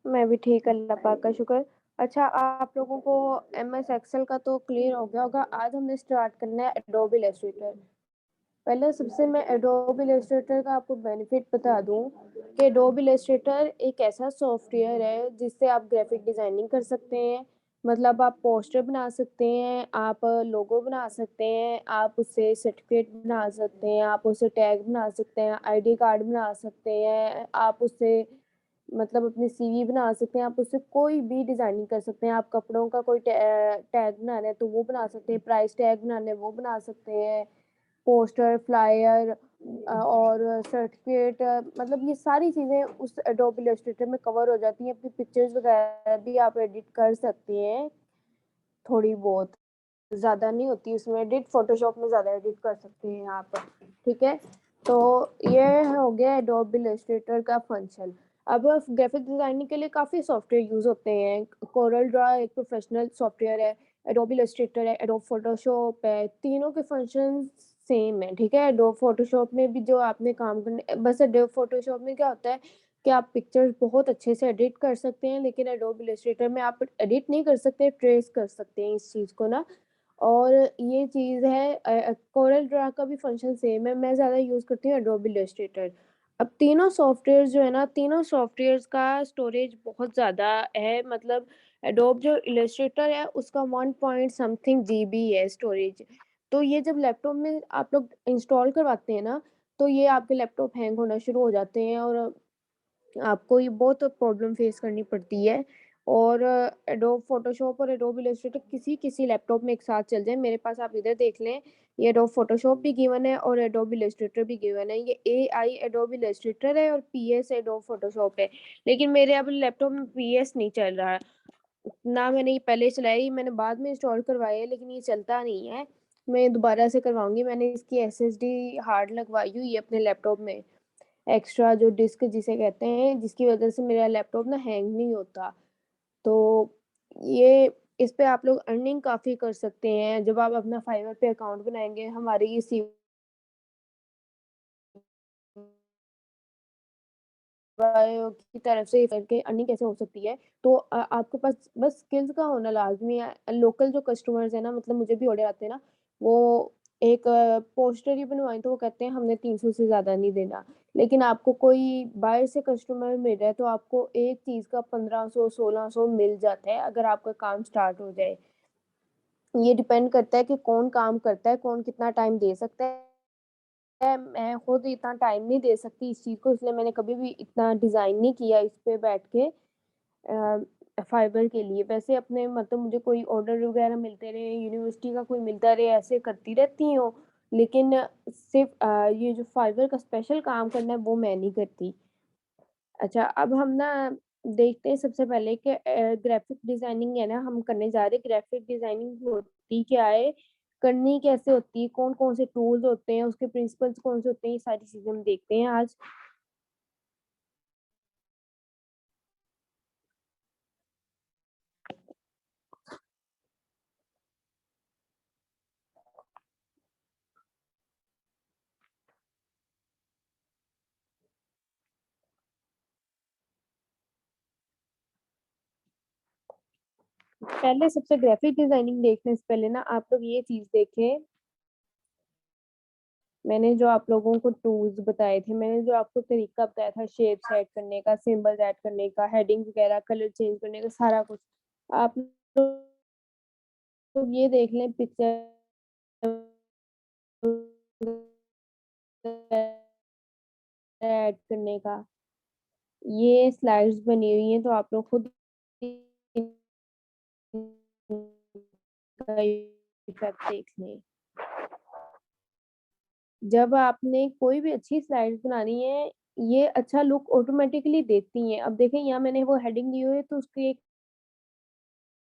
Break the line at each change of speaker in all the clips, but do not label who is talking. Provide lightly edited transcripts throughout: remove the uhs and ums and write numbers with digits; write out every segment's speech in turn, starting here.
मैं भी ठीक, अल्लाह पाक का शुक्र। अच्छा, आप लोगों को एमएस एक्सेल का तो क्लियर हो गया होगा। आज हमने स्टार्ट करना है एडोब इलस्ट्रेटर। पहले सबसे मैं एडोब इलस्ट्रेटर का आपको बेनिफिट बता दूं कि एडोब इलस्ट्रेटर एक ऐसा सॉफ्टवेयर है जिससे आप ग्राफिक डिजाइनिंग कर सकते हैं। मतलब आप पोस्टर बना सकते हैं, आप लोगो बना सकते हैं, आप उससे सर्टिफिकेट बना सकते हैं, आप उससे टैग बना सकते हैं, आईडी कार्ड बना सकते हैं, आप उससे मतलब अपनी सीवी बना सकते हैं, आप उससे कोई भी डिजाइनिंग कर सकते हैं। आप कपड़ों का कोई टैग बनाना है तो वो बना सकते हैं, प्राइस टैग बनाने वो बना सकते हैं, पोस्टर, फ्लायर और सर्टिफिकेट, मतलब ये सारी चीज़ें उस एडोब इलस्ट्रेटर में कवर हो जाती हैं। अपनी पिक्चर्स वगैरह भी आप एडिट कर सकते हैं, थोड़ी बहुत, ज़्यादा नहीं होती उसमें एडिट, फ़ोटोशॉप में ज़्यादा एडिट कर सकते हैं आप, ठीक है? तो ये हो गया एडोब इलस्ट्रेटर का फंक्शन। अब ग्राफिक डिज़ाइनिंग के लिए काफ़ी सॉफ्टवेयर यूज़ होते हैं। कोरल ड्रॉ एक प्रोफ़ेशनल सॉफ्टवेयर है, एडोब इलस्ट्रेटर है, एडोब फ़ोटोशॉप है, तीनों के फंक्शन सेम है, ठीक है? एडोब फ़ोटोशॉप में भी जो आपने काम करने, बस एडोब फ़ोटोशॉप में क्या होता है कि आप पिक्चर्स बहुत अच्छे से एडिट कर सकते हैं, लेकिन एडोब इलस्ट्रेटर में आप एडिट नहीं कर सकते, ट्रेस कर सकते हैं इस चीज़ को ना। और ये चीज़ है कोरल ड्रा का भी फंक्शन सेम है, मैं ज़्यादा यूज़ करती हूँ एडोब इलस्ट्रेटर। अब तीनों सॉफ्टवेयर्स जो है ना, तीनों सॉफ्टवेयर्स का स्टोरेज बहुत ज़्यादा है, मतलब एडोब जो इलस्ट्रेटर है उसका 1 पॉइंट समथिंग जीबी है स्टोरेज। तो ये जब लैपटॉप में आप लोग इंस्टॉल करवाते हैं ना, तो ये आपके लैपटॉप हैंग होना शुरू हो जाते हैं और आपको ये बहुत प्रॉब्लम फेस करनी पड़ती है। और एडोब फ़ोटोशॉप और एडोब इलस्ट्रेटर किसी-किसी लैपटॉप में एक साथ चल जाए। मेरे पास आप इधर देख लें, ये एडोब फ़ोटोशॉप भी गिवन है और एडोब इलस्ट्रेटर भी गिवन है। ये एआई एडोब इलस्ट्रेटर है और पीएस एडोब फ़ोटोशॉप है। लेकिन मेरे अब लैपटॉप में पीएस नहीं चल रहा है। ना मैंने ये पहले चलाया, ये मैंने बाद में इंस्टॉल करवाया है, लेकिन ये चलता नहीं है। मैं दोबारा से करवाऊँगी। मैंने इसकी एसएसडी हार्ड लगवाई हुई है अपने लैपटॉप में। एक्स्ट्रा जो डिस्क जिसे कहते हैं, जिसकी वज़ह से मेरा लैपटॉप ना हैंग नहीं होता। तो ये इस पे आप लोग अर्निंग काफ़ी कर सकते हैं। जब आप अपना फाइवर पे अकाउंट बनाएँगे, हमारी इसी वायो की तरफ से करके अर्निंग कैसे हो सकती है, तो आपके पास बस स्किल्स का होना लाज़मी है। लोकल जो कस्टमर्स हैं ना, मतलब मुझे भी ऑर्डर आते हैं ना, वो एक पोस्टर ही बनवाएँ तो वो कहते हैं हमने 300 से ज़्यादा नहीं देना। लेकिन आपको कोई बाहर से कस्टमर मिल रहा है तो आपको एक चीज़ का 1500 1600 मिल जाता है अगर आपका काम स्टार्ट हो जाए। ये डिपेंड करता है कि कौन काम करता है, कौन कितना टाइम दे सकता है। मैं खुद इतना टाइम नहीं दे सकती इस चीज़ को, इसलिए मैंने कभी भी इतना डिज़ाइन नहीं किया इस पे बैठ के फाइबर के लिए। वैसे अपने मतलब मुझे कोई ऑर्डर वगैरह मिलते रहे, यूनिवर्सिटी का कोई मिलता रहे, ऐसे करती रहती हूँ। लेकिन सिर्फ़ ये जो फाइबर का स्पेशल काम करना है वो मैं नहीं करती। अच्छा, अब हम ना देखते हैं सबसे पहले कि ग्राफ़िक डिज़ाइनिंग है ना हम करने जा रहे हैं। ग्राफ़िक डिज़ाइनिंग होती क्या है? करनी कैसे होती है? कौन-कौन से टूल्स होते हैं? उसके प्रिंसिपल्स कौन से होते हैं? ये सारी चीज़ें हम देखते हैं आज। पहले सबसे ग्राफ़िक डिज़ाइनिंग देखने से पहले ना आप लोग ये चीज़ देखें, मैंने जो आप लोगों को टूल्स बताए थे, मैंने जो आपको तरीका बताया था शेप्स ऐड करने का, सिम्बल्स ऐड करने का, हेडिंग वगैरह, कलर चेंज करने का, सारा कुछ। आप लोग ये देख लें पिक्चर ऐड करने का, ये स्लाइड्स बनी हुई हैं तो आप लोग खुद इनका इफ़ेक्ट देख लें। जब आपने कोई भी अच्छी स्लाइड्स बनानी है, ये अच्छा लुक ऑटोमैटिकली देती हैं। अब देखें यहाँ मैंने वो हेडिंग दी हुई है तो उसकी एक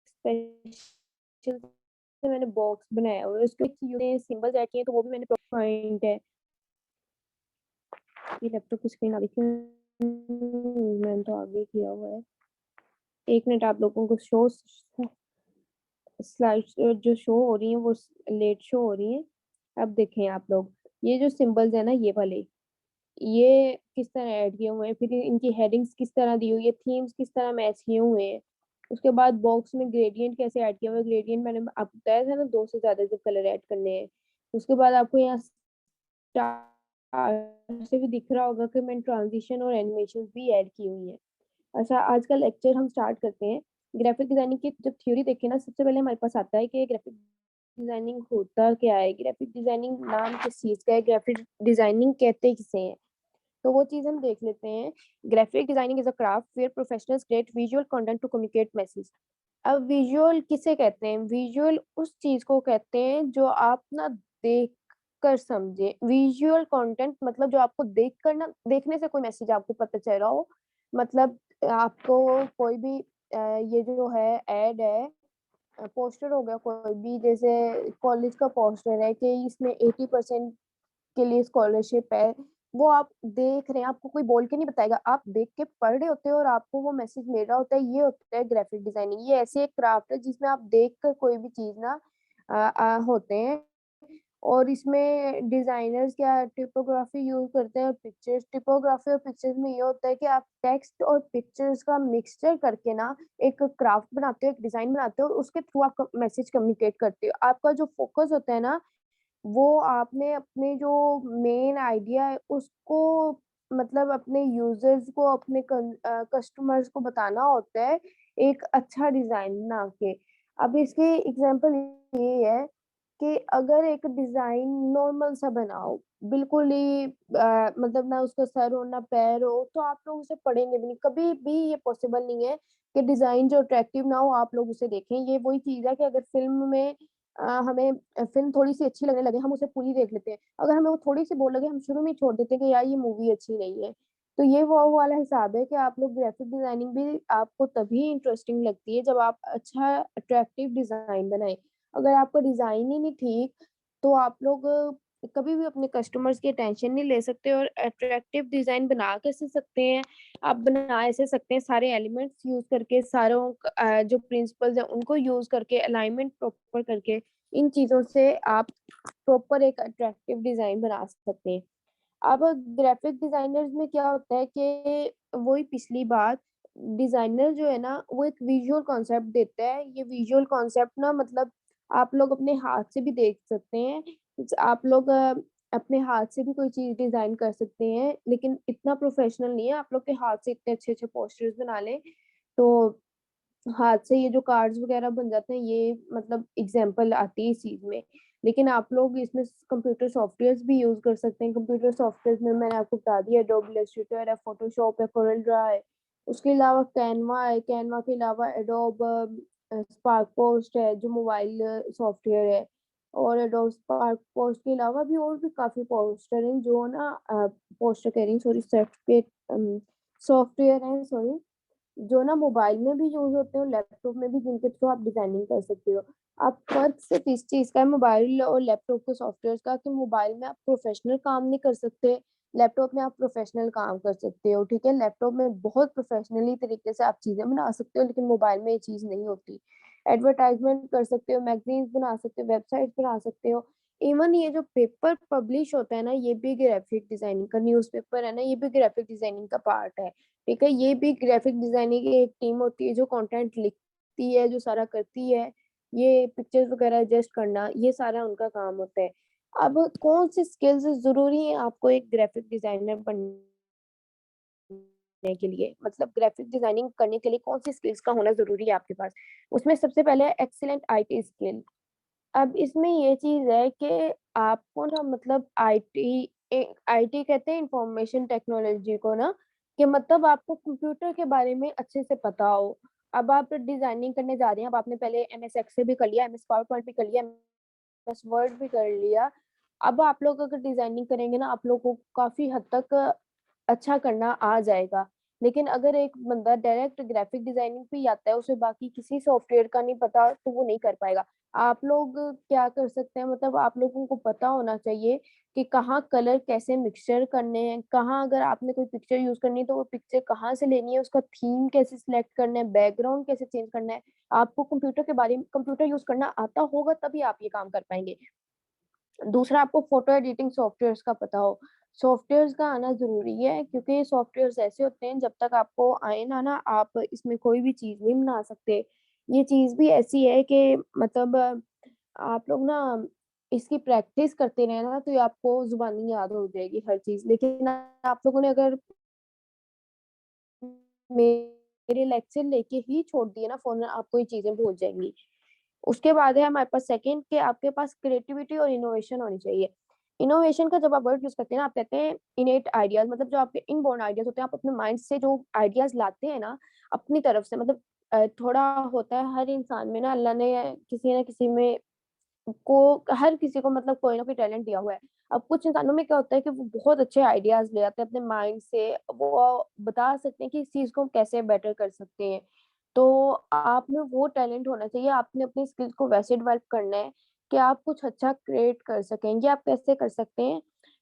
स्पेशल से मैंने बॉक्स बनाया हुआ है, उसके यूँ सिम्बल्स ऐड किए हैं तो वो भी मैंने पॉइंट है। ये लैपटॉप की स्क्रीन आगे क्यों, मैंने तो आगे किया हुआ है। 1 मिनट, आप लोगों को शो स्लाइड्स जो शो हो रही हैं वो लेट शो हो रही हैं। अब देखें आप लोग, ये जो सिम्बल्स हैं ना ये वाले, ये किस तरह ऐड किए हुए हैं, फिर इनकी हेडिंग्स किस तरह दी हुई है, थीम्स किस तरह मैच किए हुए हैं। उसके बाद बॉक्स में ग्रेडिएंट कैसे ऐड किया हुआ है, ग्रेडिएंट मैंने आपको बताया था ना 2 से ज़्यादा जो कलर ऐड करने हैं। उसके बाद आपको यहाँ स्टार से भी दिख रहा होगा कि मैंने ट्रांजिशन और एनिमेशंस भी ऐड की हुई हैं। अच्छा, आज का लेक्चर हम स्टार्ट करते हैं। ग्राफिक डिजाइनिंग की जब थ्योरी देखें ना, सबसे पहले हमारे पास आता है कि ग्राफिक डिजाइनिंग होता क्या है, ग्राफिक डिजाइनिंग नाम किस चीज़ का है, ग्राफिक डिजाइनिंग कहते किसे हैं? तो वो चीज़ हम देख लेते हैं। Graphic designing is a craft where professionals create visual content to communicate message. अब विजुअल किसे कहते हैं? विजुअल उस चीज़ को कहते हैं जो आप ना देख कर समझें। विजुअल कंटेंट मतलब जो आपको देख कर ना, देखने से कोई मैसेज आपको पता चल रहा हो। मतलब आपको कोई भी ये जो है ऐड है, पोस्टर हो गया कोई भी, जैसे कॉलेज का पोस्टर है कि इसमें 80% के लिए स्कॉलरशिप है, वो आप देख रहे हैं, आपको कोई बोल के नहीं बताएगा, आप देख के पढ़ रहे होते हो और आपको वो मैसेज मिल रहा होता है, ये होता है ग्राफिक डिजाइनिंग। ये ऐसी एक क्राफ्ट है जिसमें आप देख कर कोई भी चीज़ ना होते हैं। और इसमें डिज़ाइनर्स क्या टिपोग्राफी यूज़ करते हैं और पिक्चर्स, टिपोग्राफी और पिक्चर्स में ये होता है कि आप टेक्स्ट और पिक्चर्स का मिक्सचर करके ना एक क्राफ्ट बनाते हो, एक डिज़ाइन बनाते हो और उसके थ्रू आप क मैसेज कम्युनिकेट करते हो। आपका जो फ़ोकस होता है ना, वो आपने अपने जो मेन आइडिया है उसको, मतलब अपने यूज़र्स को, अपने कस्टमर्स को बताना होता है एक अच्छा डिज़ाइन बना के। अब इसकी एग्ज़ाम्पल ये है कि अगर एक डिज़ाइन नॉर्मल सा बनाओ, बिल्कुल ही मतलब ना उसका सर हो, ना पैर हो, तो आप लोग उसे पढ़ेंगे भी नहीं। कभी भी ये पॉसिबल नहीं है कि डिज़ाइन जो अट्रैक्टिव ना हो, आप लोग उसे देखें। ये वही चीज़ है कि अगर फ़िल्म में हमें फ़िल्म थोड़ी-सी अच्छी लगने लगे, हम उसे पूरी देख लेते हैं। अगर हमें वो थोड़ी-सी बोर लगे, हम शुरू में ही छोड़ देते हैं कि यार ये मूवी अच्छी नहीं है। तो ये वो वाला हिसाब है कि आप लोग ग्राफ़िक डिज़ाइनिंग भी आपको तभी इंटरेस्टिंग लगती है जब आप अच्छा अट्रैक्टिव डिज़ाइन बनाएँ। अगर आपका डिज़ाइन ही नहीं ठीक, तो आप लोग कभी भी अपने कस्टमर्स की अटेंशन नहीं ले सकते और अट्रैक्टिव डिज़ाइन बना कैसे सकते हैं? आप बना ऐसे सकते हैं सारे एलिमेंट्स यूज़ करके, जो प्रिंसिपल्स हैं उनको यूज़ करके, अलाइनमेंट प्रॉपर करके, इन चीज़ों से आप प्रॉपर एक अट्रैक्टिव डिज़ाइन बना सकते हैं। अब ग्राफ़िक डिज़ाइनर्स में क्या होता है कि वही पिछली बात, डिज़ाइनर जो है ना, वो एक विज़ुअल कॉन्सेप्ट देता है। ये विज़ुअल कॉन्सेप्ट ना, मतलब आप लोग अपने हाथ से भी देख सकते हैं। आप लोग अपने हाथ से भी कोई चीज़ डिज़ाइन कर सकते हैं, लेकिन इतना प्रोफ़ेशनल नहीं है, आप लोग के हाथ से इतने अच्छे-अच्छे पोस्टर्स बना लें, तो हाथ से ये जो कार्ड्स वगैरह बन जाते हैं, ये मतलब एग्ज़ाम्पल आती है इस चीज़ में। लेकिन आप लोग इसमें कंप्यूटर सॉफ्टवेयर्स भी यूज़ कर सकते हैं। कंप्यूटर सॉफ्टवेयर्स में मैंने आपको बता दिया, एडोब इलस्ट्रेटर है, फ़ोटोशॉप है, कोरेल ड्रा है। उसके अलावा कैनवा है, कैनवा के अलावा एडोब स्पार्क पोस्ट है जो मोबाइल सॉफ्टवेयर है। और एडोब स्पार्क पोस्ट के अलावा भी और भी काफ़ी पोस्टर हैं जो ना पोस्टर कह रही हूँ, सॉरी, सॉफ्टवेयर हैं, सॉरी, जो ना मोबाइल में भी यूज़ होते हो, लैपटॉप में भी, जिनके थ्रू आप डिज़ाइनिंग कर सकते हो। आप फ़र्क सिर्फ़ इस चीज़ का है मोबाइल और लैपटॉप के सॉफ्टवेयर्स का, कि मोबाइल में आप प्रोफ़ेशनल काम नहीं कर सकते, लैपटॉप में आप प्रोफ़ेशनल काम कर सकते हो, ठीक है? लैपटॉप में बहुत प्रोफ़ेशनली तरीके से आप चीज़ें बना सकते हो, लेकिन मोबाइल में ये चीज़ नहीं होती। एडवर्टाइज़मेंट कर सकते हो, मैगज़ीन्स बना सकते हो, वेबसाइट्स बना सकते हो। इवन ये जो पेपर पब्लिश होता है ना, ये भी ग्राफ़िक डिज़ाइनिंग का, न्यूज़पेपर है ना, ये भी ग्राफ़िक डिज़ाइनिंग का पार्ट है। ठीक है? ये भी ग्राफ़िक डिज़ाइनिंग की एक टीम होती है जो कंटेंट लिखती है, जो सारा करती है। ये पिक्चर्स वग़ैरह एडजस्ट करना, ये सारा उनका काम होता है। अब कौन-सी स्किल्स ज़रूरी हैं आपको एक ग्राफ़िक डिज़ाइनर बनने के लिए? मतलब ग्राफ़िक डिज़ाइनिंग करने के लिए कौन-सी स्किल्स का होना ज़रूरी है आपके पास? उसमें सबसे पहले है एक्सीलेंट आईटी स्किल। अब इसमें ये चीज़ है कि आपको ना, मतलब आईटी कहते हैं इन्फॉर्मेशन टेक्नोलॉजी को ना, कि मतलब आपको कंप्यूटर के बारे में अच्छे से पता हो। अब आप डिज़ाइनिंग करने जा रहे हैं, अब आपने पहले एमएस एक्सेल भी कर लिया, एमएस पावर पॉइंट भी कर लिया, एमएस वर्ड भी कर लिया। अब आप लोग अगर डिज़ाइनिंग करेंगे ना, आप लोगों को काफ़ी हद तक अच्छा करना आ जाएगा। लेकिन अगर एक बंदा डायरेक्ट ग्राफ़िक डिज़ाइनिंग पे ही आता है, उसे बाकी किसी सॉफ्टवेयर का नहीं पता, तो वो नहीं कर पाएगा। आप लोग क्या कर सकते हैं, मतलब आप लोगों को पता होना चाहिए कि कहाँ कलर कैसे मिक्सचर करने हैं, कहाँ अगर आपने कोई पिक्चर यूज़ करनी है तो वो पिक्चर कहाँ से लेनी है, उसका थीम कैसे सिलेक्ट करना है, बैकग्राउंड कैसे चेंज करना है। आपको कंप्यूटर यूज़ करना आता होगा तभी आप ये काम कर पाएँगे। दूसरा आपको फ़ोटो एडिटिंग सॉफ्टवेयर्स का पता हो। सॉफ्टवेयर्स का आना ज़रूरी है क्योंकि ये सॉफ्टवेयर्स ऐसे होते हैं जब तक आपको आए ना आप इसमें कोई भी चीज़ नहीं बना सकते। ये चीज़ भी ऐसी है कि मतलब आप लोग ना इसकी प्रैक्टिस करते रहें ना तो ये आपको ज़ुबानी याद हो जाएगी हर चीज़। लेकिन आप लोगों ने अगर मेरे लेक्चर लेके ही छोड़ दिए ना फ़ोन में आपको ये चीज़ें भूल जाएँगी। उसके बाद है हमारे पास सेकंड कि आपके पास क्रिएटिविटी और इनोवेशन होनी चाहिए। इनोवेशन का जब आप वर्ड यूज़ करते हैं ना, आप कहते हैं इनेट आइडियाज़ मतलब जो आपके इनबॉर्न आइडियाज़ होते हैं, आप अपने माइंड से जो आइडियाज़ लाते हैं ना, अपनी तरफ से मतलब थोड़ा होता है हर इंसान में ना अल्लाह ने किसी न किसी में को हर किसी को मतलब कोई ना कोई टैलेंट दिया हुआ है। अब कुछ इंसानों में क्या होता है कि वो बहुत अच्छे आइडियाज़ ले आते हैं अपने माइंड से, वो बता सकते हैं कि इस चीज़ को हम कैसे बेटर कर सकते हैं। तो आप में वो टैलेंट होना चाहिए, आपने अपनी स्किल्स को वैसे डेवलप करना है कि आप कुछ अच्छा क्रिएट कर सकें। ये आप कैसे कर सकते हैं?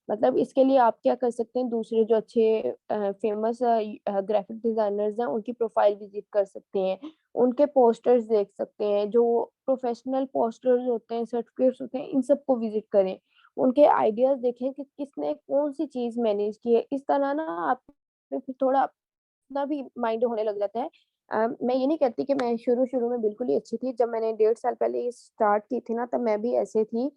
मतलब इसके लिए आप क्या कर सकते हैं, दूसरे जो अच्छे फेमस ग्राफ़िक डिज़ाइनर्स हैं, उनकी प्रोफ़ाइल विज़िट कर सकते हैं। उनके पोस्टर्स देख सकते हैं, जो प्रोफ़ेशनल पोस्टर्स होते हैं, सर्टिफ़िकेट्स होते हैं, इन सबको विज़िट करें। उनके आइडियाज़ देखें कि किसने कौन-सी चीज़ मैनेज की है। इस तरह ना आप में फिर थोड़ा अपना भी माइंड होने लग जाता है। मैं ये नहीं कहती कि मैं शुरू-शुरू में बिल्कुल ही अच्छी थी। जब मैंने 1.5 साल पहले ये स्टार्ट की थी ना, तब मैं भी ऐसे थी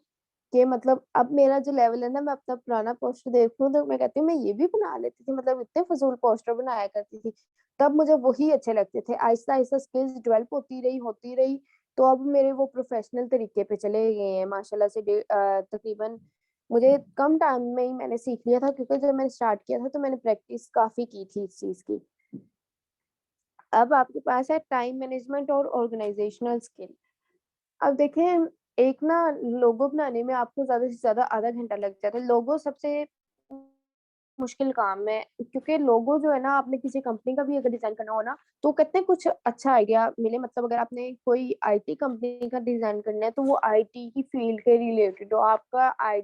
कि मतलब अब मेरा जो लेवल है ना, मैं अपना पुराना पोस्टर देखूँ तो मैं कहती हूँ मैं ये भी बना लेती थी, मतलब इतने फ़िज़ूल पोस्टर बनाया करती थी। तब मुझे वही अच्छे लगते थे। आहिस्ता-आहिस्ता स्किल्स डेवलप होती रही, तो अब मेरे वो प्रोफ़ेशनल तरीके पे चले गए हैं माशाल्लाह से तकरीबन मुझे कम टाइम में ही मैंने सीख लिया था क्योंकि जब मैंने स्टार्ट किया था तो मैंने प्रैक्टिस काफ़ी की थी इस चीज़ की। अब आपके पास है टाइम मैनेजमेंट और ऑर्गेनाइज़ेशनल स्किल। अब देखें, एक ना लोगो बनाने में आपको ज़्यादा से ज़्यादा आधा घंटा लग जाता है। लोगो सबसे मुश्किल काम है क्योंकि लोगो जो है ना आपने किसी कंपनी का भी अगर डिज़ाइन करना हो ना, तो कहते हैं कुछ अच्छा आइडिया मिले मतलब अगर आपने कोई आईटी कंपनी का डिज़ाइन करना है, तो वो आईटी की फ़ील्ड के रिलेटेड हो। आपका आई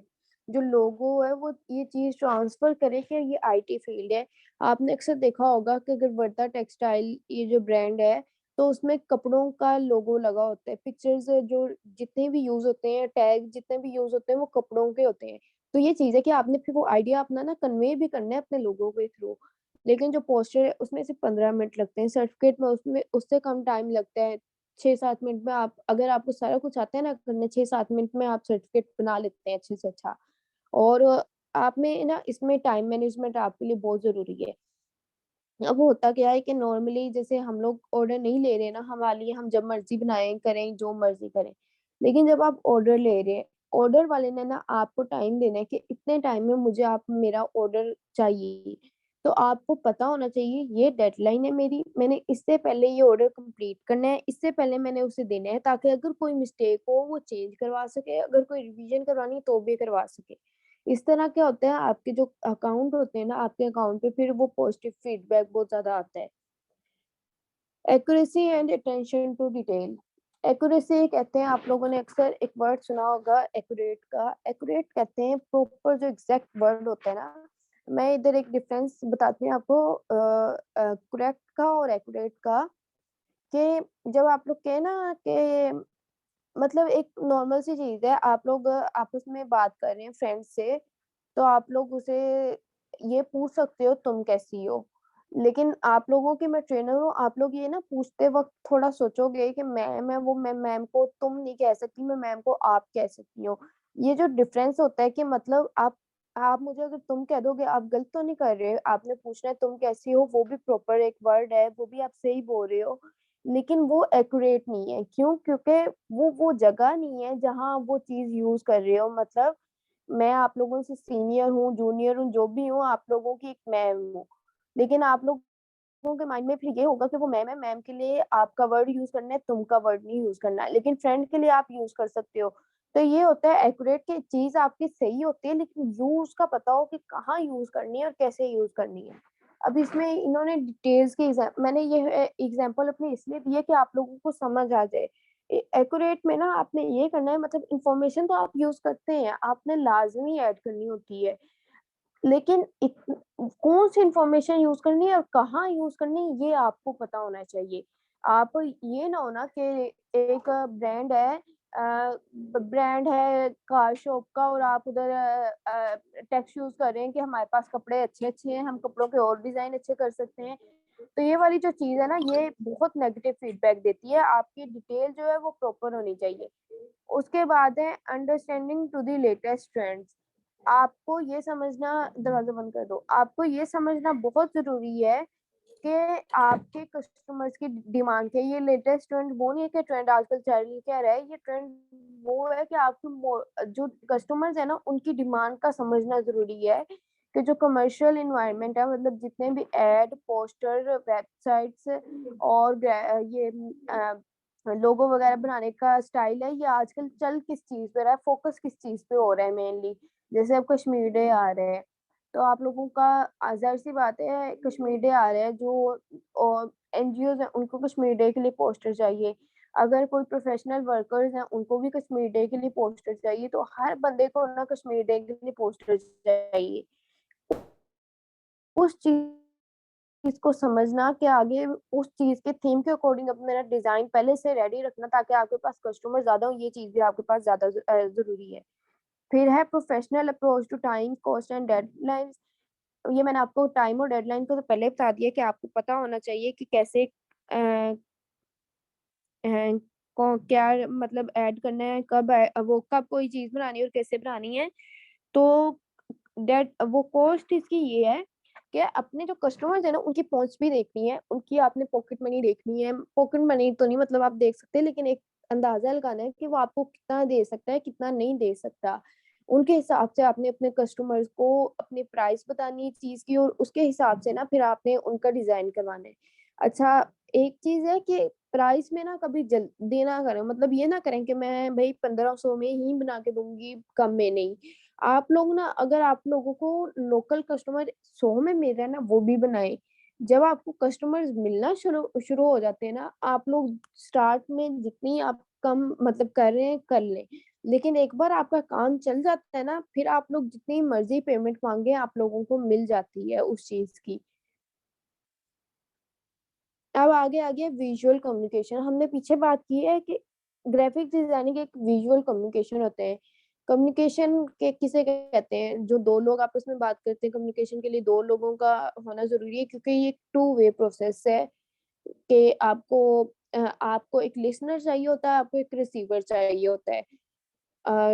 जो लोगो है वो ये चीज़ ट्रांसफ़र करे कि ये आईटी फ़ील्ड है। आपने अक्सर देखा होगा कि अगर वर्धा टेक्सटाइल ये जो ब्रांड है, तो उसमें कपड़ों का लोगो लगा होता है। पिक्चर्स जो जितने भी यूज़ होते हैं, टैग जितने भी यूज़ होते हैं, वो कपड़ों के होते हैं। तो ये चीज़ है कि आपने फिर वो आइडिया अपना ना कन्वे भी करना है अपने लोगों के थ्रू। लेकिन जो पोस्टर है उसमें सिर्फ़ 15 मिनट लगते हैं, सर्टिफ़िकेट में उसमें उससे कम टाइम लगता है। 6-7 मिनट में आप अगर आपको सारा कुछ आता है ना करने 6-7 मिनट में आप सर्टिफ़िकेट बना लेते हैं अच्छे से अच्छा। और आप में ना इसमें टाइम मैनेजमेंट आपके लिए बहुत ज़रूरी है। अब होता क्या है कि नॉर्मली जैसे हम लोग ऑर्डर नहीं ले रहे ना हमारे लिए हम जब मर्ज़ी बनाएँ, करें, जो मर्ज़ी करें। लेकिन जब आप ऑर्डर ले रहे हैं, ऑर्डर वाले ने ना आपको टाइम देना है कि इतने टाइम में मुझे आप मेरा ऑर्डर चाहिए। तो आपको पता होना चाहिए ये डेडलाइन है मेरी, मैंने इससे पहले ये ऑर्डर कंप्लीट करना है, इससे पहले मैंने उसे देना है ताकि अगर कोई मिस्टेक हो वो चेंज करवा सके, अगर कोई रिवीज़न करवानी है तो भी करवा सके। इस तरह क्या होता है आपके जो अकाउंट होते हैं ना, आपके अकाउंट पे फिर वो पॉजिटिव फीडबैक बहुत ज़्यादा आता है। Accuracy and attention to detail. Accuracy कहते हैं आप लोगों ने अक्सर एक वर्ड सुना होगा एक्यूरेट का। एक्यूरेट कहते हैं प्रॉपर जो एग्ज़ैक्ट वर्ड होता है ना, मैं इधर एक डिफरेंस बताती हूँ आपको करेक्ट का और एक्यूरेट का कि जब आप लोग कहें ना कि मतलब एक नॉर्मल सी चीज़ है, आप लोग आपस में बात कर रहे हैं फ्रेंड्स से, तो आप लोग उसे ये पूछ सकते हो तुम कैसी हो? लेकिन आप लोगों की मैं ट्रेनर हूँ, आप लोग ये ना पूछते वक़्त थोड़ा सोचोगे कि मैं मैम को तुम नहीं कह सकती, मैं मैम को आप कह सकती हूँ। ये जो डिफ़रेंस होता है कि मतलब आप मुझे अगर तुम कह दोगे, आप गलत तो नहीं कर रहे, आपने पूछना है तुम कैसी हो, वो भी प्रॉपर एक वर्ड है, वो भी आप सही बोल रहे हो। लेकिन वो एक्यूरेट नहीं है, क्यों? क्योंकि वो जगह नहीं है जहाँ वो चीज़ यूज़ कर रहे हो मतलब मैं आप लोगों से सीनियर हूँ, जूनियर हूँ, जो भी हूँ, आप लोगों की एक मैम हूँ। लेकिन आप लोगों के माइंड में फिर ये होगा कि वो मैम है, मैम के लिए आपका वर्ड यूज़ करना है, तुम का वर्ड नहीं यूज़ करना है, लेकिन फ्रेंड के लिए आप यूज़ कर सकते हो। तो ये होता है एक्यूरेट कि चीज़ आपकी सही होती है, लेकिन यूज़ का पता हो कि कहाँ यूज़ करनी है और कैसे यूज़ करनी है। अब इसमें इन्होंने डिटेल्स के मैंने ये एग्ज़ाम्पल अपनी इसलिए दी है कि आप लोगों को समझ आ जाए। एक्यूरेट में ना आपने ये करना है मतलब इन्फॉर्मेशन तो आप यूज़ करते हैं, आपने लाज़मी ऐड करनी होती है। लेकिन कौन-सी इन्फॉर्मेशन यूज़ करनी है और कहाँ यूज़ करनी है, ये आपको पता होना चाहिए। आप ये ना हो ना कि एक ब्रांड है, ब्रांड है कार शॉप का और आप उधर टेक्स्ट यूज़ कर रहे हैं कि हमारे पास कपड़े अच्छे-अच्छे हैं, हम कपड़ों के और डिज़ाइन अच्छे कर सकते हैं। तो ये वाली जो चीज़ है ना, ये बहुत नेगेटिव फीडबैक देती है, आपकी डिटेल जो है वो प्रॉपर होनी चाहिए। उसके बाद है understanding to the latest trends. आपको ये समझना दरवाज़ा बंद कर दो। आपको ये समझना बहुत ज़रूरी है कि आपके कस्टमर्स की डिमांड क्या है। ये लेटेस्ट ट्रेंड वो नहीं है कि ट्रेंड आजकल चल क्या रहा है, ये ट्रेंड वो है कि आपके जो कस्टमर्स है ना, उनकी डिमांड का समझना ज़रूरी है कि जो कमर्शियल एनवायरनमेंट है, मतलब जितने भी एड, पोस्टर, वेबसाइट्स और ये लोगो वगैरह बनाने का स्टाइल है, ये आजकल चल किस चीज़ पे रहा है, फ़ोकस किस चीज़ पे हो रहा है मेनली। जैसे अब कश्मीर डे आ रहे हैं, तो आप लोगों का ज़ाहिर-सी बात है कश्मीर डे आ रहा है, जो एनजीओज़ हैं उनको कश्मीर डे के लिए पोस्टर चाहिए। अगर कोई प्रोफ़ेशनल वर्कर्स हैं उनको भी कश्मीर डे के लिए पोस्टर चाहिए, तो हर बंदे को ना कश्मीर डे के लिए पोस्टर चाहिए। उस चीज़ को समझना कि आगे उस चीज़ के थीम के अकॉर्डिंग अपना डिज़ाइन पहले से रेडी रखना ताकि आपके पास कस्टमर ज़्यादा हो, ये चीज़ भी आपके पास ज़्यादा ज़रूरी है। फिर है professional approach to time, cost and deadlines. ये मैंने आपको टाइम और डेडलाइन को तो पहले ही बता दिया कि आपको पता होना चाहिए कि कैसे अ, को क्या मतलब ऐड करना है, वो कब कोई चीज़ बनानी है और कैसे बनानी है। तो डेट वो कॉस्ट इसकी ये है कि अपने जो कस्टमर्स हैं ना, उनकी पहुँच भी देखनी है, उनकी आपने पॉकेट मनी देखनी है। पॉकेट मनी तो नहीं मतलब आप देख सकते हैं, लेकिन एक अंदाज़ा लगाना है कि वो आपको कितना दे सकता है, कितना नहीं दे सकता। उनके हिसाब से आपने अपने कस्टमर्स को अपनी प्राइस बतानी है चीज़ की और उसके हिसाब से ना फिर आपने उनका डिज़ाइन करवाना है। अच्छा, एक चीज़ है कि प्राइस में ना कभी जल्दी ना करें, मतलब ये ना करें कि मैं भई 1500 में ही बना के दूँगी, कम में नहीं। आप लोग ना अगर आप लोगों को लोकल कस्टमर 100 में मिल रहा है ना, वो भी बनाएँ। जब आपको कस्टमर्स मिलना शुरू शुरू हो जाते हैं ना, आप लोग स्टार्ट में जितनी आप कम मतलब कर रहे हैं, कर लें। लेकिन एक बार आपका काम चल जाता है ना, फिर आप लोग जितनी मर्ज़ी पेमेंट माँगे, आप लोगों को मिल जाती है उस चीज़ की। अब आगे आ गया विजुअल कम्युनिकेशन। हमने पीछे बात की है कि ग्राफिक डिज़ाइनिंग एक विजुअल कम्युनिकेशन होते हैं। कम्युनिकेशन के किसे कहते हैं? जो 2 लोग आपस में बात करते हैं, कम्युनिकेशन के लिए 2 लोगों का होना ज़रूरी है क्योंकि ये एक टू वे प्रोसेस है कि आपको एक लिसनर चाहिए होता है, आपको एक रिसीवर चाहिए होता है।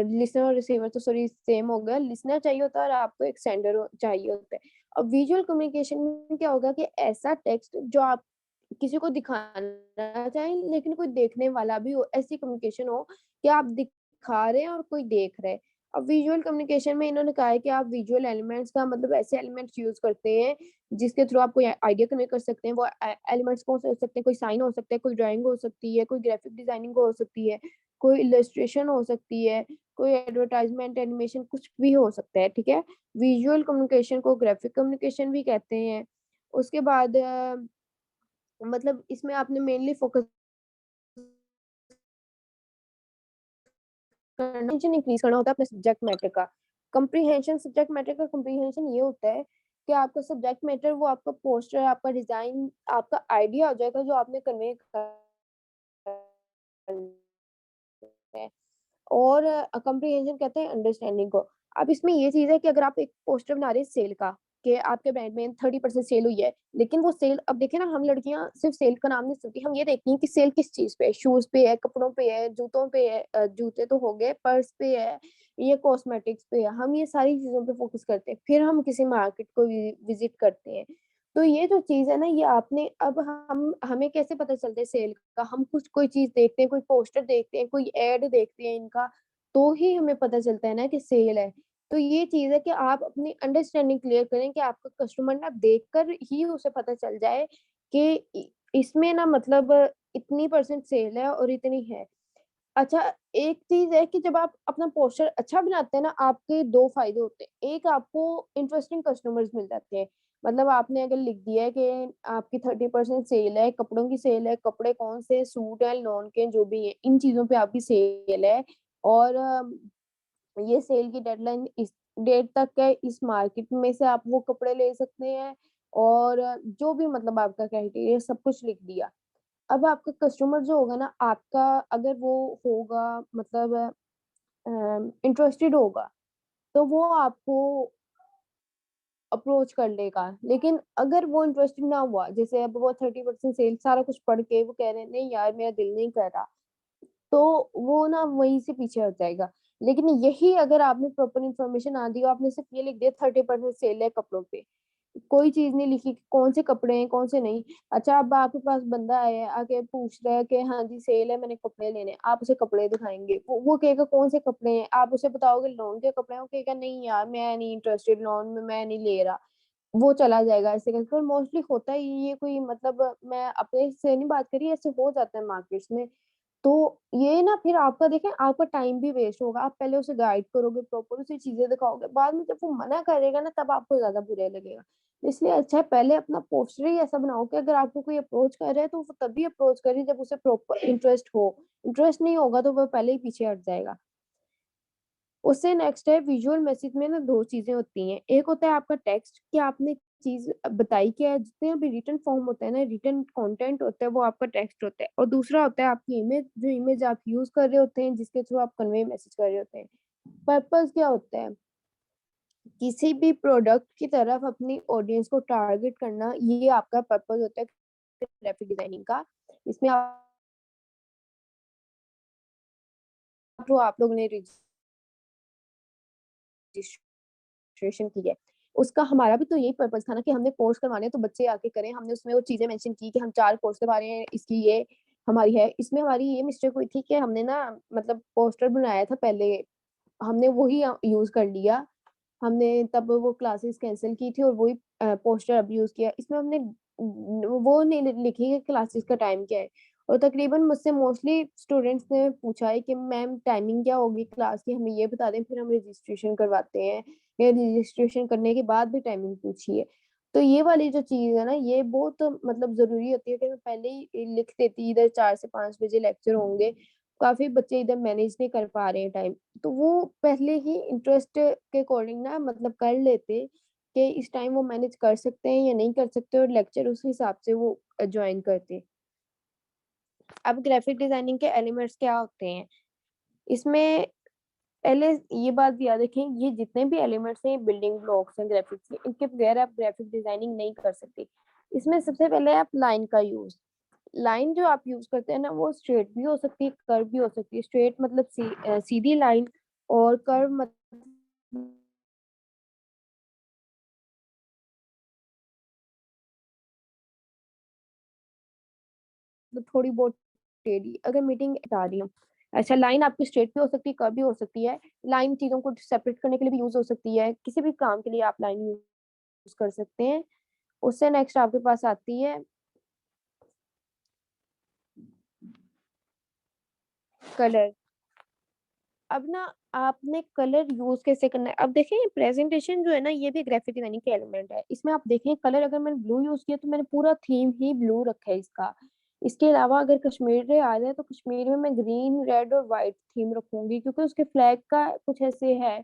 लिसनर और रिसीवर तो सॉरी सेम हो गया, लिसनर चाहिए होता है और आपको एक सेंडर चाहिए होता है। अब विजुअल कम्युनिकेशन में क्या होगा कि ऐसा टेक्स्ट जो आप किसी को दिखाना चाहें लेकिन कोई देखने वाला भी हो, ऐसी कम्युनिकेशन हो कि आप दिखा रहे हैं और कोई देख रहा है। अब विजुअल कम्युनिकेशन में इन्होंने कहा है कि आप विजुअल एलिमेंट्स का मतलब ऐसे एलिमेंट्स यूज़ करते हैं जिसके थ्रू आप कोई आइडिया कन्वे कर सकते हैं। वो एलिमेंट्स कौन से हो सकते हैं? कोई साइन हो सकता है, कोई ड्राइंग हो सकती है, कोई ग्राफिक डिजाइनिंग हो सकती है, कोई इलस्ट्रेशन हो सकती है, कोई एडवर्टाइज़मेंट, एनिमेशन कुछ भी हो सकता है, ठीक है? विजुअल कम्युनिकेशन को ग्राफिक कम्युनिकेशन भी कहते हैं। उसके बाद मतलब इसमें आपने मेनली फ़ोकस करना इंक्रीज़ करना होता है अपने सब्जेक्ट मैटर का। कम्प्रीहेंशन सब्जेक्ट मैटर का कम्प्रीहेंशन ये होता है कि आपका सब्जेक्ट मैटर वो आपका पोस्टर, आपका डिज़ाइन, आपका आइडिया हो जाएगा जो आपने कन्वे करना है। और कम्प्रीहेंशन कहते हैं अंडरस्टैंडिंग को। अब इसमें ये चीज़ है कि अगर आप एक पोस्टर बना रहे हैं सेल का, कि आपके ब्रांड में 30% सेल हुई है, लेकिन वो सेल अब देखिए ना हम लड़कियाँ सिर्फ़ सेल का नाम नहीं सुनती, हम ये देखती हैं कि सेल किस चीज़ पे है, शूज़ पे है, कपड़ों पे है, जूतों पे है जूते तो हो गए, पर्स पे है, ये कॉस्मेटिक्स पे है, हम ये सारी चीज़ों पे फ़ोकस करते हैं। फिर हम किसी मार्केट को विज़िट करते हैं। तो ये जो चीज़ है ना, ये आपने अब हम हमें कैसे पता चलता है सेल का? हम कुछ कोई चीज़ देखते हैं, कोई पोस्टर देखते हैं, कोई ऐड देखते हैं इनका, तो ही हमें पता चलता है ना कि सेल है। तो ये चीज़ है कि आप अपनी अंडरस्टैंडिंग क्लियर करें कि आपका कस्टमर ना देखकर ही उसे पता चल जाए कि इसमें ना मतलब इतनी परसेंट सेल है और इतनी है। अच्छा, एक चीज़ है कि जब आप अपना पोस्टर अच्छा बनाते हैं ना, आपके 2 फ़ायदे होते हैं। एक आपको इंटरेस्टिंग कस्टमर्स मिल जाते हैं। मतलब आपने अगर लिख दिया है कि आपकी 30% सेल है, कपड़ों की सेल है, कपड़े कौन से सूट हैं, लॉन के जो भी हैं, इन चीज़ों पे आपकी सेल है और ये सेल की डेडलाइन इस डेट तक है, इस मार्केट में से आप वो कपड़े ले सकते हैं और जो भी मतलब आपका क्राइटेरिया सब कुछ लिख दिया। अब आपका कस्टमर जो होगा ना, आपका अगर वो होगा मतलब इंटरेस्टेड होगा, तो वो आपको अप्रोच कर लेगा। लेकिन अगर वो इंटरेस्टेड ना हुआ, जैसे अब वो 30% सेल सारा कुछ पढ़ के वो कह रहे हैं, "नहीं यार, मेरा दिल नहीं कर रहा।" तो वो ना वहीं से पीछे हट जाएगा। लेकिन यही अगर आपने प्रॉपर इन्फॉर्मेशन ना दी हो, आपने सिर्फ़ ये लिख दिया 30% सेल है कपड़ों पे, कोई चीज़ नहीं लिखी कि कौन से कपड़े हैं, कौन से नहीं। अच्छा, अब आपके पास बंदा आया आके पूछ रहा है कि हाँ जी सेल है, मैंने कपड़े लेने हैं, आप उसे कपड़े दिखाएँगे, वो कहेगा कौन से कपड़े हैं, आप उसे बताओगे लॉन के कपड़े हैं, वो कहेगा नहीं यार मैं नहीं इंटरेस्टेड लॉन में, मैं नहीं ले रहा। वो चला जाएगा ऐसे करके। और मोस्टली होता ही ये कोई मतलब मैं अपने से नहीं बात कर रही, ऐसे हो जाता है मार्केट्स में। तो ये ना फिर आपका देखें आपका टाइम भी वेस्ट होगा। आप पहले उसे गाइड करोगे, प्रॉपर उसे चीज़ें दिखाओगे, बाद में जब वो मना करेगा ना तब आपको ज़्यादा बुरा लगेगा। इसलिए अच्छा है पहले अपना पोस्टर ही ऐसा बनाओ कि अगर आपको कोई अप्रोच कर रहा है तो वो तभी अप्रोच करे जब उसे प्रॉपर इंटरेस्ट हो। इंटरेस्ट नहीं होगा तो वो पहले ही पीछे हट जाएगा। उससे नेक्स्ट है विजुअल मैसेज में ना 2 चीज़ें होती हैं। एक होता है आपका टेक्स्ट कि आपने चीज़ बताई क्या है, जितने भी रिटन फॉर्म होता है ना, रिटन कंटेंट होता है वो आपका टेक्स्ट होता है और दूसरा होता है आपकी इमेज, जो इमेज आप यूज़ कर रहे होते हैं, जिसके थ्रू आप कन्वे मैसेज कर रहे होते हैं। पर्पज़ क्या होता है? किसी भी प्रोडक्ट की तरफ अपनी ऑडियंस को टारगेट करना, ये आपका पर्पज़ होता है ग्राफिक डिज़ाइनिंग का। इसमें आप जो आप लोगों ने रजिस्ट्रेशन की है। उसका हमारा भी तो यही पर्पज़ था ना कि हमने कोर्स करवाने हैं तो बच्चे आके करें। हमने उसमें वो चीज़ें मेंशन की कि हम 4 कोर्स करवा रहे हैं, इसकी ये हमारी है। इसमें हमारी ये मिस्टेक हुई थी कि हमने ना मतलब पोस्टर बनाया था पहले, हमने वही यूज़ कर लिया। हमने तब वो क्लासेस कैंसल की थी और वही पोस्टर अब यूज़ किया। इसमें हमने वो नहीं लिखी कि क्लासेस का टाइम क्या है। और तकरीबन मुझसे मोस्टली स्टूडेंट्स ने पूछा है कि मैम टाइमिंग क्या होगी क्लास की, हमें ये बता दें, फिर हम रजिस्ट्रेशन करवाते हैं, या रजिस्ट्रेशन करने के बाद भी टाइमिंग पूछी है। तो ये वाली जो चीज़ है ना, ये बहुत मतलब ज़रूरी होती है कि मैं पहले ही लिख देती, इधर 4 से 5 बजे लेक्चर होंगे, काफ़ी बच्चे इधर मैनेज नहीं कर पा रहे हैं टाइम। तो वो पहले ही इंटरेस्ट के अकॉर्डिंग ना मतलब कर लेते कि इस टाइम वो मैनेज कर सकते हैं या नहीं कर सकते, और लेक्चर उस हिसाब से वो जॉइन करते। अब ग्राफिक डिज़ाइनिंग के एलिमेंट्स क्या होते हैं? इसमें पहले ये बात याद रखें, ये जितने भी एलिमेंट्स हैं, ये बिल्डिंग ब्लॉक्स हैं ग्राफिक्स के, इनके बगैर आप ग्राफिक डिज़ाइनिंग नहीं कर सकते। इसमें सबसे पहले आप लाइन का यूज़, लाइन जो आप यूज़ करते हैं ना, वो स्ट्रेट भी हो सकती है, कर्व भी हो सकती है। स्ट्रेट मतलब सीधी लाइन, और कर्व मतलब थोड़ी बहुत टेढ़ी, अगर मीटिंग बता रही हूँ। अच्छा, लाइन आपकी स्ट्रेट भी हो सकती है, कर्व भी हो सकती है। लाइन चीज़ों को सेपरेट करने के लिए भी यूज़ हो सकती है। किसी भी काम के लिए आप लाइन यूज़ कर सकते हैं। उससे नेक्स्ट आपके पास आती है कलर। अब ना आपने कलर यूज़ कैसे करना है? अब देखें प्रेज़ेंटेशन जो है ना, ये भी ग्राफ़िक डिज़ाइनिंग का एलिमेंट है। इसमें आप देखें कलर, अगर मैंने ब्लू यूज़ किया तो मैंने पूरा थीम ही ब्लू रखा है इसका। इसके अलावा अगर कश्मीर आ जाए तो कश्मीर में मैं ग्रीन, रेड और व्हाइट थीम रखूँगी, क्योंकि उसके फ्लैग का कुछ ऐसे है।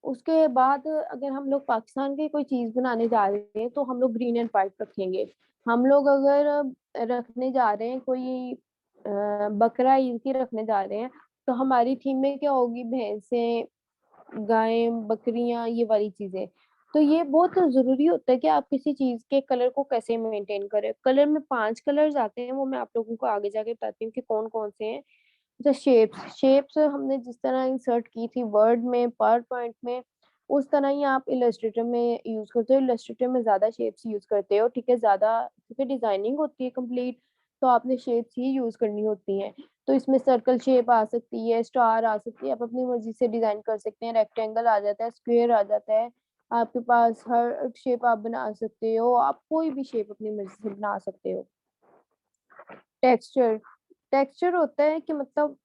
उसके बाद अगर हम लोग पाकिस्तान की कोई चीज़ बनाने जा रहे हैं तो हम लोग ग्रीन एंड व्हाइट रखेंगे। हम लोग अगर रखने जा रहे हैं कोई बकरा ईद की रखने जा रहे हैं, तो हमारी थीम में क्या होगी, भैंसें, गायें, बकरियाँ, ये वाली चीज़ें। तो ये बहुत ज़रूरी होता है कि आप किसी चीज़ के कलर को कैसे मेंटेन करें। कलर में 5 कलर्स आते हैं, वो मैं आप लोगों को आगे जाके बताती हूँ कि कौन-कौन से हैं। अच्छा, शेप्स, शेप्स हमने जिस तरह इंसर्ट की थी वर्ड में, पावर पॉइंट में, उस तरह ही आप इलस्ट्रेटर में यूज़ करते हो। इलस्ट्रेटर में ज़्यादा शेप्स यूज़ करते हो, ठीक है? ज़्यादा क्योंकि डिज़ाइनिंग होती है कंप्लीट, तो आपने शेप्स ही यूज़ करनी होती हैं। तो इसमें सर्कल शेप आ सकती है, स्टार आ सकती है, आप अपनी मर्ज़ी से डिज़ाइन कर सकते हैं। रेक्टेंगल आ जाता है, स्क्वायर आ जाता है, आपके पास हर शेप आप बना सकते हो, आप कोई भी शेप अपनी मर्ज़ी से बना सकते हो। टेक्सचर, टेक्सचर होता है कि मतलब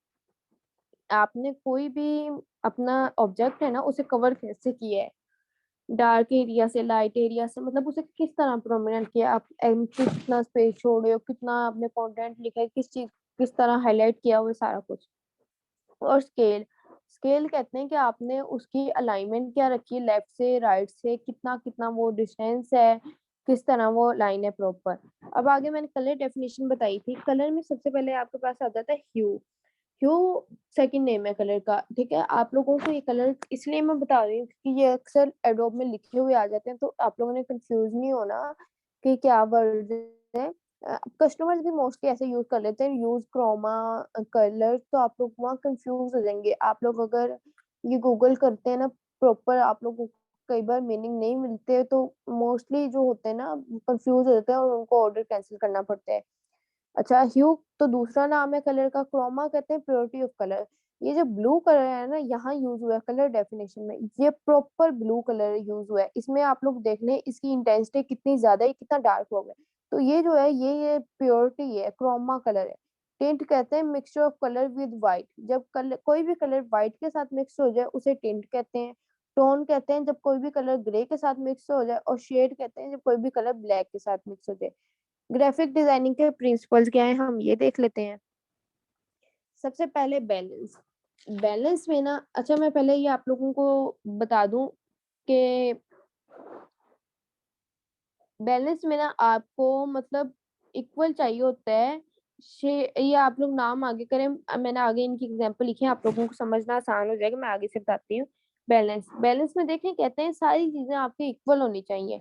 आपने कोई भी अपना ऑब्जेक्ट है ना, उसे कवर कैसे किया है। डार्क एरिया से, लाइट एरिया से, मतलब उसे किस तरह प्रोमिनेंट किया, आप कितना स्पेस छोड़े हो, कितना आपने कंटेंट लिखा है, किस तरह हाइलाइट किया हुआ है, सारा कुछ। और स्केल, स्केल कहते हैं कि आपने उसकी अलाइनमेंट क्या रखी है, लेफ्ट से, राइट से, कितना-कितना वो डिस्टेंस है, किस तरह वो लाइन है प्रॉपर। अब आगे मैंने कलर डेफिनेशन बताई थी। कलर में सबसे पहले आपके पास आ जाता है ह्यू। ह्यू सेकंड नेम है कलर का, ठीक है। आप लोगों को ये कलर इसलिए मैं बता रही हूँ क्योंकि ये अक्सर एडोब में लिखे हुए आ जाते हैं, तो आप लोगों ने कंफ्यूज नहीं होना कि क्या वर्ड है। कस्टमर्स भी मोस्टली ऐसे यूज कर लेते हैं, यूज क्रोमा कलर, तो आप लोग वहाँ कंफ्यूज हो जाएंगे। आप लोग अगर ये गूगल करते हैं ना प्रॉपर, आप लोगों को कई बार मीनिंग नहीं मिलते, तो मोस्टली जो होते हैं ना कंफ्यूज हो जाते हैं और उनको ऑर्डर कैंसिल करना पड़ता है। अच्छा, ह्यू तो दूसरा नाम है कलर का। क्रोमा कहते हैं प्योरिटी ऑफ कलर। ये जो ब्लू कलर है ना यहाँ यूज हुआ है कलर डेफिनेशन में, ये प्रॉपर ब्लू कलर यूज हुआ है। इसमें आप लोग देख लें इसकी इंटेंसिटी कितनी ज्यादा है, कितना डार्क हो गया। तो ये जो है ये प्योरिटी है, क्रोमा कलर है। टिंट कहते हैं mixture of colour with white. जब कलर कोई भी कलर व्हाइट के साथ मिक्स हो जाए उसे टिंट कहते हैं। टोन कहते हैं जब कोई भी कलर ग्रे के साथ मिक्स हो जाए, और शेड कहते हैं जब कोई भी कलर ब्लैक के साथ मिक्स हो जाए। ग्राफिक डिजाइनिंग के प्रिंसिपल्स क्या है हम ये देख लेते हैं। सबसे पहले बैलेंस। बैलेंस में ना, अच्छा मैं पहले ये आप लोगों को बता दूं कि बैलेंस में ना आपको मतलब इक्वल चाहिए होता है। ये आप लोग नाम आगे करें, मैंने आगे इनकी एग्जांपल लिखी है, आप लोगों को समझना आसान हो जाएगा, मैं आगे से बताती हूँ। बैलेंस बैलेंस में देखें कहते हैं सारी चीजें आपकी इक्वल होनी चाहिए।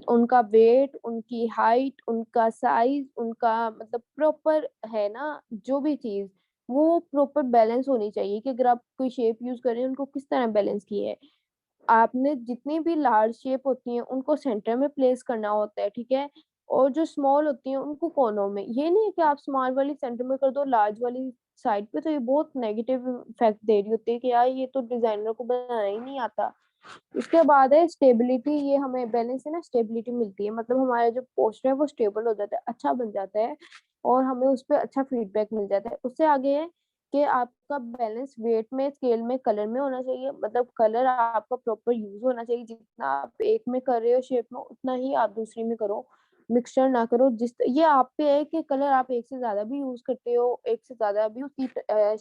उनका वेट, उनकी हाइट, उनका साइज, उनका मतलब प्रॉपर है ना जो भी चीज, वो प्रॉपर बैलेंस होनी चाहिए। कि अगर आप कोई शेप यूज कर रहे हैं उनको किस तरह बैलेंस किया है। आपने जितनी भी लार्ज शेप होती हैं उनको सेंटर में प्लेस करना होता है, ठीक है। और जो स्मॉल होती हैं उनको कोनों में। ये नहीं है कि आप स्मॉल वाली सेंटर में कर दो लार्ज वाली साइड पे, तो ये बहुत नेगेटिव इफेक्ट दे रही होती है कि यार ये तो डिजाइनर को बनाना ही नहीं आता। उसके बाद है स्टेबिलिटी। ये हमें बैलेंस से ना स्टेबिलिटी मिलती है, मतलब हमारा जो पोस्टर है वो स्टेबल हो जाता है, अच्छा बन जाता है, और हमें उस पर अच्छा फीडबैक मिल जाता है। उससे आगे है कि आपका बैलेंस वेट में, स्केल में, कलर में होना चाहिए। मतलब कलर आपका प्रॉपर यूज होना चाहिए। जितना आप एक में कर रहे हो शेप में उतना ही आप दूसरी में करो, मिक्सचर ना करो। जिस ये आप पे है कि कलर आप एक से ज्यादा भी यूज करते हो, एक से ज्यादा भी उसकी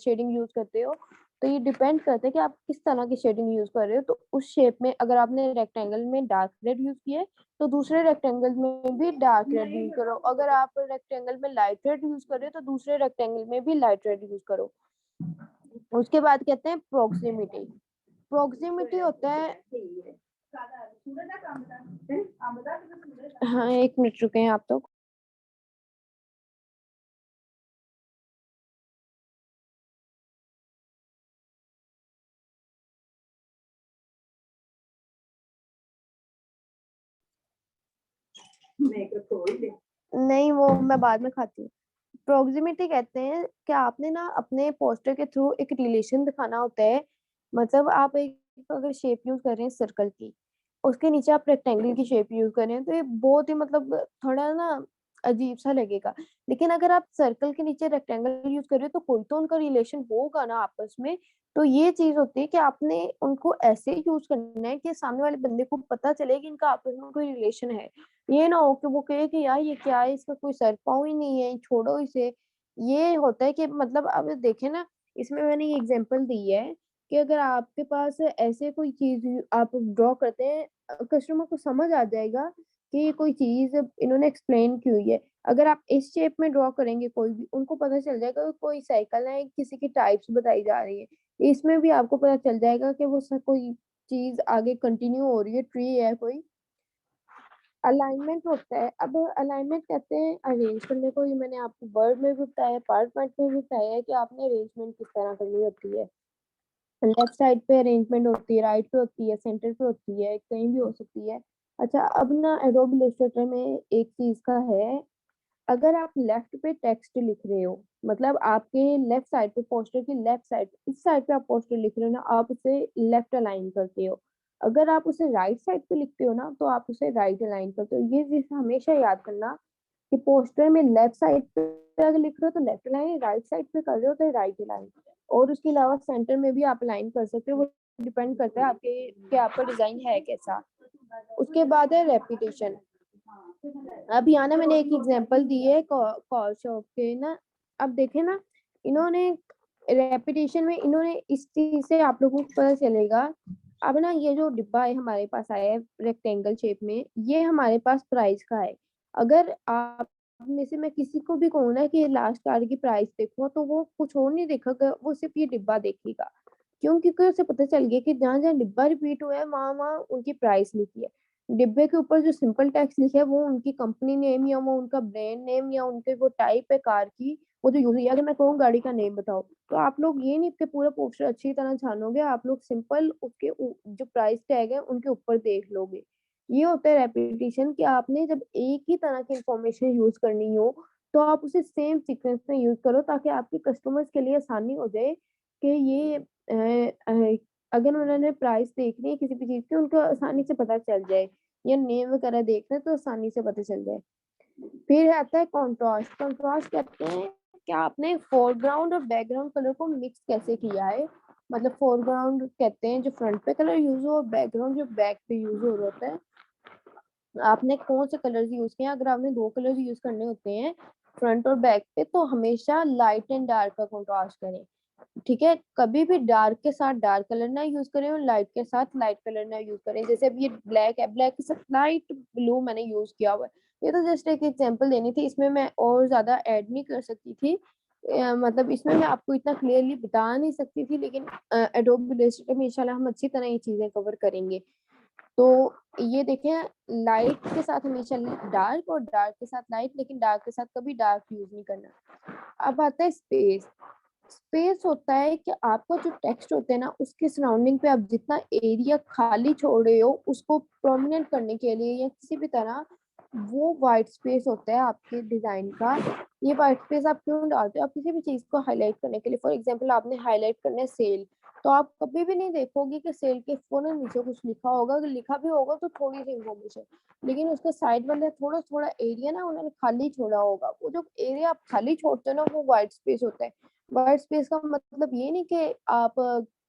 शेडिंग यूज करते हो, तो ये डिपेंड करता है कि आप किस तरह की शेडिंग यूज कर रहे हो। तो उस शेप में अगर आपने रेक्टेंगल में डार्क रेड यूज किया है तो दूसरे रेक्टेंगल में भी डार्क रेड यूज करो। अगर आप रेक्टेंगल में लाइट रेड यूज कर रहे हो तो दूसरे रेक्टेंगल में भी लाइट रेड यूज करो। उसके बाद कहते हैं प्रोक्सिमिटी। प्रोक्सिमिटी होता है, हाँ एक मिनट रुके हैं आप तो। नहीं वो मैं बाद में खाती हूँ। प्रोक्सिमिटी कहते हैं कि आपने ना अपने पोस्टर के थ्रू एक रिलेशन दिखाना होता है। मतलब आप एक अगर शेप यूज कर रहे हैं सर्कल की, उसके नीचे आप रेक्टेंगल की शेप यूज कर रहे हैं, तो ये बहुत ही मतलब थोड़ा ना अजीब सा लगेगा। लेकिन अगर आप सर्कल के नीचे रेक्टेंगल यूज कर रहे हो तो कोई तो उनका रिलेशन होगा ना आपस में। तो ये चीज होती है कि आपने उनको ऐसे यूज करना है कि सामने वाले बंदे को पता चले कि इनका आपस में कोई रिलेशन है। ये ना हो कि वो कहे कि यार ये क्या है, इसका कोई सर पाँव ही नहीं है, छोड़ो इसे। ये होता है कि मतलब अब देखें ना, इसमें मैंने ये एग्जांपल दी है कि अगर आपके पास ऐसे कोई चीज आप ड्रॉ करते हैं, कस्टमर को समझ आ जाएगा कि ये कोई चीज इन्होंने एक्सप्लेन की हुई है। अगर आप इस शेप में ड्रॉ करेंगे कोई भी, उनको पता चल जाएगा कि कोई साइकिल है, किसी की टाइप्स बताई जा रही है। इसमें भी आपको पता चल जाएगा कि वो कोई चीज आगे कंटिन्यू हो रही है, ट्री है कोई। अलाइनमेंट होता है। अब अलाइनमेंट कहते हैं अरेंज करने को। ये मैंने आपको वर्ड में भी बताया, पार्ट पार्ट में भी बताया है कि आपने अरेंजमेंट किस तरह करनी होती है। लेफ्ट साइड पे अरेंजमेंट होती है, राइट पे होती है, सेंटर पे होती है, कहीं भी हो सकती है। अच्छा अब ना एडोब इलस्ट्रेटर में एक चीज का है, अगर आप लेफ्ट पे टेक्स्ट लिख रहे हो, मतलब आपके लेफ्ट साइड पे पोस्टर की लेफ्ट साइड, इस साइड पे आप पोस्टर लिख रहे हो ना, आप उसे लेफ्ट अलाइन करते हो। अगर आप उसे राइट साइड पे लिखते हो ना तो आप उसे राइट अलाइन करते हो। ये चीज हमेशा याद करना कि पोस्टर में लेफ्ट साइड पे अगर लिख रहे हो तो लेफ्ट अलाइन, राइट साइड पे कर रहे हो तो राइट अलाइन। और उसके अलावा सेंटर में भी आप अलाइन कर सकते हो, वो डिपेंड करता है आपके कि आपका डिजाइन है कैसा। उसके बाद है रेपिटेशन। अब यहाँ ना मैंने एक एग्जांपल दी है कॉल शॉप के ना। अब देखें ना, इन्होंने रेपिटेशन में इन्होंने इस चीज से आप लोगों को पता चलेगा। अब ना ये जो डिब्बा है हमारे पास आया है रेक्टेंगल शेप में, ये हमारे पास प्राइस का है। अगर आप में से मैं किसी को भी कहूँ ना कि लास्ट कार्ड की प्राइस देखो, तो वो कुछ और नहीं देखेगा, वो सिर्फ़ ये डिब्बा देखेगा। क्यों? क्योंकि उसे पता चल गया कि जहाँ-जहाँ डिब्बा रिपीट हुआ है, वहाँ-वहाँ उनकी प्राइस लिखी है। डिब्बे के ऊपर जो सिंपल टेक्स्ट लिखा है, वो उनकी कंपनी नेम या वो उनका ब्रांड नेम या उनके वो टाइप है कार की, वो जो यूज़ हुई है। अगर मैं कहूँ गाड़ी का नेम बताओ, तो आप लोग ये नहीं कि पूरा पोस्टर अच्छी तरह छानोगे, आप लोग सिंपल उसके जो प्राइस टैग है, उनके ऊपर देख लोगे। ये होता है रेपुटेशन कि आपने जब एक ही तरह की इन्फॉर्मेशन यूज़ करनी हो, तो आप उसे सेम सीक्वेंस में यूज़ करो ताकि आपके कस्टमर्स के लिए आसानी हो जाए कि ये अगर उन्होंने प्राइस देखनी है किसी भी चीज़ की, उनको आसानी से पता चल जाए या नेम वगैरह देखना है तो आसानी से पता चल जाए। फिर आता है कंट्रास्ट। कंट्रास्ट कहते हैं कि आपने फोरग्राउंड और बैकग्राउंड कलर को मिक्स कैसे किया है। मतलब फोरग्राउंड कहते हैं जो फ्रंट पे कलर यूज़ हो और बैकग्राउंड जो बैक पे यूज़ हो रहा होता है। आपने कौन से कलर्स यूज़ किए हैं, अगर आपने 2 कलर्स यूज़ करने होते हैं फ्रंट और बैक पे तो हमेशा लाइट एंड डार्क का कंट्रास्ट करें। ठीक है? कभी भी डार्क के साथ डार्क कलर ना यूज़ करें और लाइट के साथ लाइट कलर ना यूज़ करें। जैसे अब ये ब्लैक है, ब्लैक के साथ लाइट ब्लू मैंने यूज़ किया हुआ है। ये तो जस्ट एक एग्ज़ाम्पल देनी थी, इसमें मैं और ज़्यादा ऐड नहीं कर सकती थी। मतलब इसमें मैं आपको इतना क्लियरली बता नहीं सकती थी लेकिन एडोब इलस्ट्रेटर में इंशाल्लाह हम अच्छी तरह ये चीज़ें कवर करेंगे। तो ये देखें लाइट के साथ हमेशा डार्क और डार्क के साथ लाइट लेकिन डार्क के साथ कभी डार्क यूज़ नहीं करना। अब आता है स्पेस। स्पेस होता है कि आपका जो टेक्स्ट होता है ना उसके सराउंडिंग पे आप जितना एरिया खाली छोड़ रहे हो उसको प्रोमिनेंट करने के लिए या किसी भी तरह वो व्हाइट स्पेस होता है आपके डिजाइन का। ये व्हाइट स्पेस आप क्यों डालते हो? आप किसी भी चीज को हाईलाइट करने के लिए, फॉर एग्जांपल आपने हाईलाइट करना है सेल, तो आप कभी भी नहीं देखोगे कि सेल के फौरन नीचे कुछ लिखा होगा, अगर लिखा भी होगा तो थोड़ी सी इन्फॉर्मेशन, लेकिन उसका साइड वाला थोड़ा थोड़ा एरिया ना उन्होंने खाली छोड़ा होगा। वो जो एरिया आप खाली छोड़ते हो ना वो व्हाइट स्पेस होता है। व्हाइट स्पेस का मतलब ये नहीं कि आप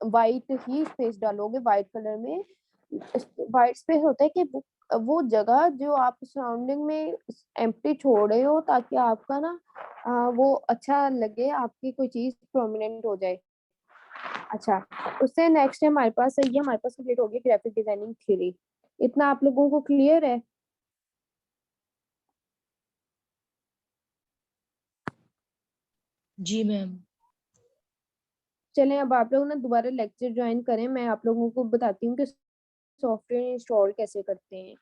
व्हाइट ही स्पेस डालोगे व्हाइट कलर में। व्हाइट स्पेस होता है कि वो जगह जो आप सराउंडिंग में एम्प्टी छोड़ रहे हो ताकि आपका ना वो अच्छा लगे, आपकी कोई चीज़ प्रोमिनेंट हो जाए। अच्छा, उससे नेक्स्ट है हमारे पास, ये हमारे पास कंप्लीट हो गई ग्राफिक डिजाइनिंग थ्योरी। इतना आप लोगों को क्लियर है?
जी मैम।
चलें अब आप लोग ना दोबारा लेक्चर जॉइन करें, मैं आप लोगों को बताती हूँ कि सॉफ्टवेयर इंस्टॉल कैसे करते हैं।